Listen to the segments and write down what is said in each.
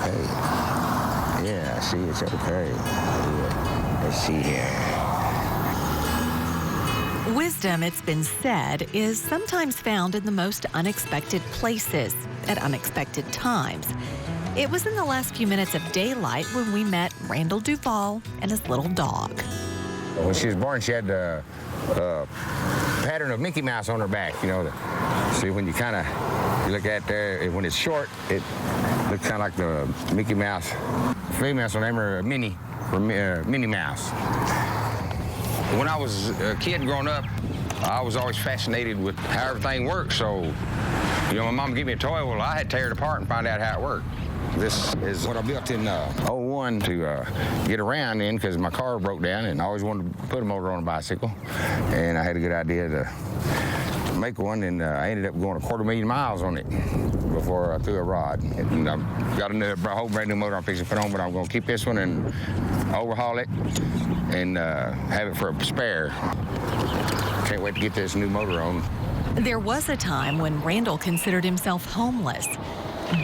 okay. Yeah, I see it's okay. Yeah. Let's see here. Wisdom, it's been said, is sometimes found in the most unexpected places at unexpected times. It was in the last few minutes of daylight when we met Randall Duvall and his little dog. When she was born, she had the pattern of Mickey Mouse on her back, you know. See, when you kind of look at there, when it's short, it looks kind of like the Mickey Mouse. Females will name her Minnie, or Minnie Mouse. When I was a kid growing up, I was always fascinated with how everything works. So, you know, my mom gave me a toy. Well, I had to tear it apart and find out how it worked. This is what I built in '01 to get around in because my car broke down and I always wanted to put a motor on a bicycle. And I had a good idea to make one, and I ended up going 250,000 miles on it before I threw a rod. And I've got a whole brand new motor I'm fixing to put on, but I'm going to keep this one and overhaul it and have it for a spare. Can't wait to get this new motor on. There was a time when Randall considered himself homeless.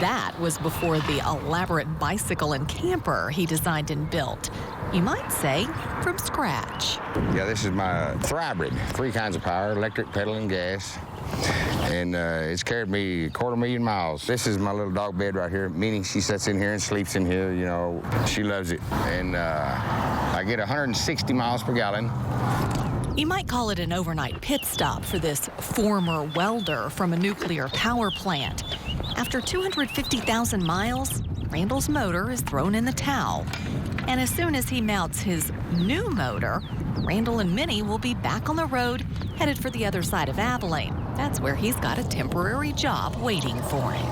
That was before the elaborate bicycle and camper he designed and built. You might say from scratch. Yeah, this is my Hybrid. 3 kinds of power, electric, pedal, and gas. And it's carried me 250,000 miles. This is my little dog bed right here. Minnie, she sits in here and sleeps in here, you know. She loves it. And I get 160 miles per gallon. You might call it an overnight pit stop for this former welder from a nuclear power plant. After 250,000 miles, Randall's motor is thrown in the towel. And as soon as he mounts his new motor, Randall and Minnie will be back on the road, headed for the other side of Abilene. That's where he's got a temporary job waiting for him.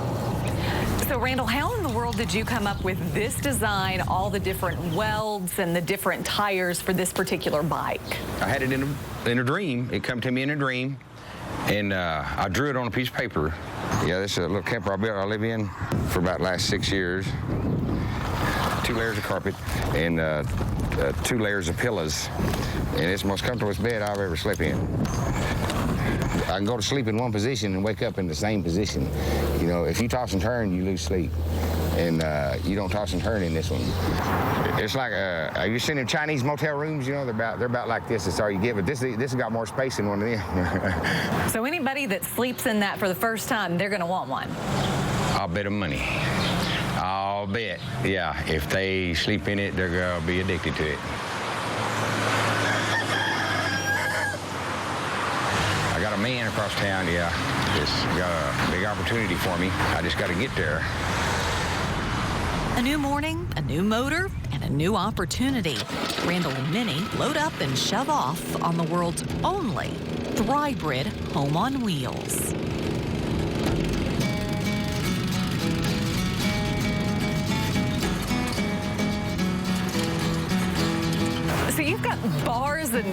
So, Randall, how in the world did you come up with this design, all the different welds and the different tires for this particular bike? I had it in a dream. It come to me in a dream, and I drew it on a piece of paper. Yeah, this is a little camper I live in for about the last 6 years. 2 layers of carpet and 2 layers of pillows. And it's the most comfortable bed I've ever slept in. I can go to sleep in one position and wake up in the same position. You know, if you toss and turn, you lose sleep. And you don't toss and turn in this one. It's like, have you seen in Chinese motel rooms? You know, they're about like this. That's all you get. But this has got more space than one of them. So anybody that sleeps in that for the first time, they're going to want one. I'll bet them money. I'll bet. Yeah, if they sleep in it, they're going to be addicted to it. I got a man across town, yeah. It's got a big opportunity for me. I just got to get there. A new morning, a new motor, and a new opportunity. Randall and Minnie load up and shove off on the world's only Hybrid home on wheels. So you've got bars and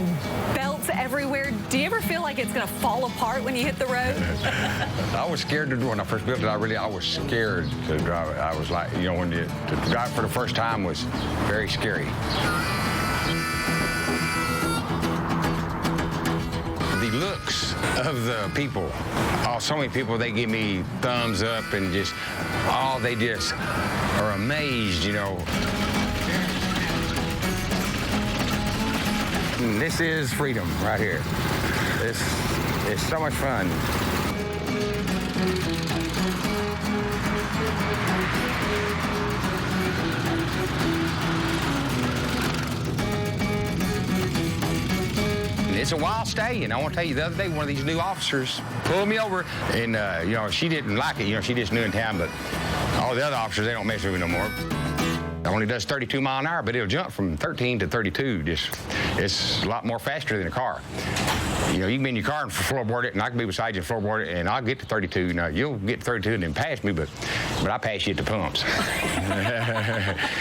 belts everywhere. Do you ever feel like it's going to fall apart when you hit the road? I was scared to do it when I first built it. I was scared to drive it. I was like, you know, to drive it for the first time was very scary. The looks of the people. Oh, so many people, they give me thumbs up and just, oh, they just are amazed, you know. This is freedom right here. This is so much fun. It's a wild stay, and I want to tell you, the other day, one of these new officers pulled me over, and, you know, she didn't like it. You know, she just new in town, but all the other officers, they don't mess with me no more. It only does 32 miles an hour, but it'll jump from 13 to 32. It's a lot more faster than a car. You know, you can be in your car and floorboard it, and I can be beside you and floorboard it, and I'll get to 32. Now, you'll get to 32 and then pass me, but I pass you at the pumps.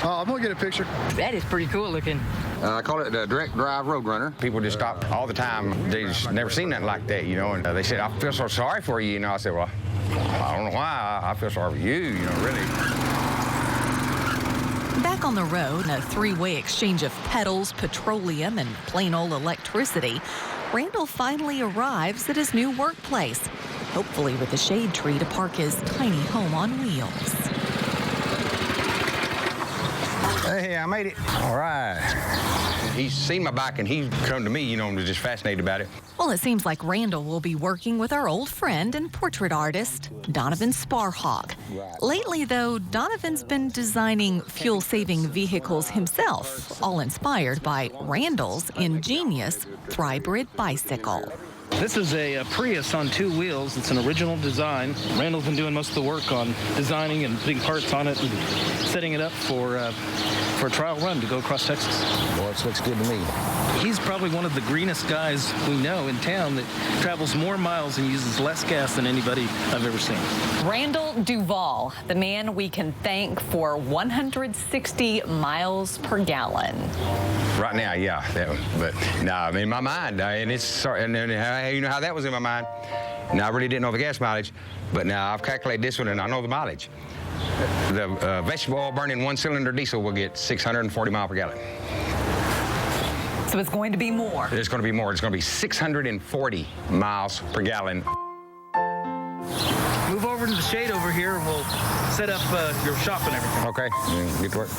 I'm going to get a picture. That is pretty cool looking. I call it the direct drive road runner. People just stop all the time. They just never seen nothing like that, you know, and they said, I feel so sorry for you. You know, I said, well, I don't know why. I feel sorry for you, really. Back on the road, a 3-way exchange of pedals, petroleum, and plain old electricity, Randall finally arrives at his new workplace, hopefully with a shade tree to park his tiny home on wheels. Hey, I made it. All right. He's seen my bike, and he's come to me, you know, and was just fascinated about it. Well, it seems like Randall will be working with our old friend and portrait artist, Donovan Sparhawk. Lately, though, Donovan's been designing fuel-saving vehicles himself, all inspired by Randall's ingenious Thybrid bicycle. This is a Prius on 2 wheels. It's an original design. Randall's been doing most of the work on designing and putting parts on it and setting it up for a trial run to go across Texas. Boy, it looks good to me. He's probably one of the greenest guys we know in town that travels more miles and uses less gas than anybody I've ever seen. Randall Duvall, the man we can thank for 160 miles per gallon. Right now, yeah. But no, in my mind, and you know how that was in my mind. Now, I really didn't know the gas mileage, but now I've calculated this one, and I know the mileage. The vegetable oil burning 1-cylinder diesel will get 640 miles per gallon. So it's going to be more. It's going to be more. It's going to be 640 miles per gallon. Move over to the shade over here and we'll set up your shop and everything. Okay, get to work.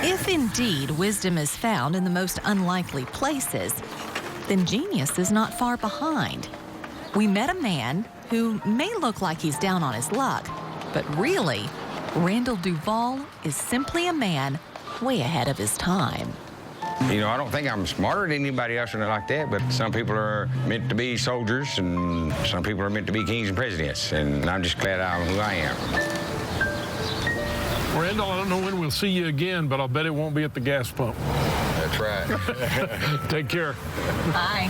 If indeed wisdom is found in the most unlikely places, then genius is not far behind. We met a man who may look like he's down on his luck, but really, Randall Duvall is simply a man way ahead of his time. You know, I don't think I'm smarter than anybody else or anything like that, but some people are meant to be soldiers, and some people are meant to be kings and presidents, and I'm just glad I'm who I am. Randall, I don't know when we'll see you again, but I'll bet it won't be at the gas pump. That's right. Take care. Bye.